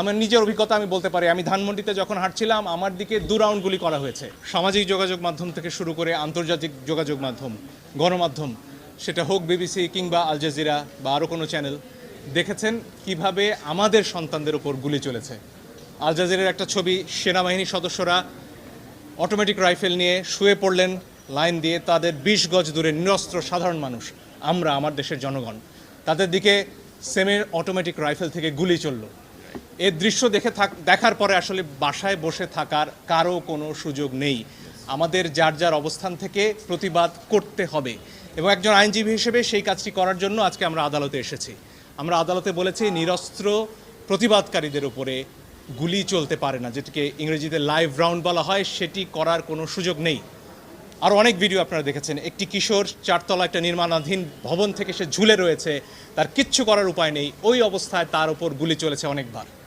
আমার নিজের অভিজ্ঞতা আমি বলতে পারি, আমি ধানমন্ডিতে যখন হাঁটছিলাম আমার দিকে 2 রাউন্ড গুলি করা হয়েছে। সামাজিক যোগাযোগ মাধ্যম থেকে শুরু করে আন্তর্জাতিক যোগাযোগ মাধ্যম, গণমাধ্যম, সেটা হোক বিবিসি কিংবা আল জাজিরা বা আরও কোনো চ্যানেল, দেখেছেন কিভাবে আমাদের সন্তানদের উপর গুলি চলেছে। আল জাজিরার একটা ছবি, সেনাবাহিনীর সদস্যরা অটোমেটিক রাইফেল নিয়ে শুয়ে পড়লেন লাইন দিয়ে, তাদের 20 গজ দূরে নিরস্ত্র সাধারণ মানুষ, আমরা, আমার দেশের জনগণ, তাদের দিকে সেমের অটোমেটিক রাইফেল থেকে গুলি চলল। এর দৃশ্য দেখার পরে আসলে বাসায় বসে থাকার কারো কোনো সুযোগ নেই। আমাদের যার যার অবস্থান থেকে প্রতিবাদ করতে হবে, এবং একজন আইনজীবী হিসেবে সেই কাজটি করার জন্য আজকে আমরা আদালতে এসেছি। আমরা আদালতে বলেছি নিরস্ত্র প্রতিবাদকারীদের উপরে গুলি চলতে পারে না, যেটিকে ইংরেজিতে লাইভ রাউন্ড বলা হয়, সেটি করার কোনো সুযোগ নেই। আর অনেক ভিডিও আপনারা দেখেছেন, একটি কিশোর 4 তলা একটা নির্মাণাধীন ভবন থেকে সে ঝুলে রয়েছে, তার কিচ্ছু করার উপায় নেই, ওই অবস্থায় তার উপর গুলি চলেছে অনেকবার।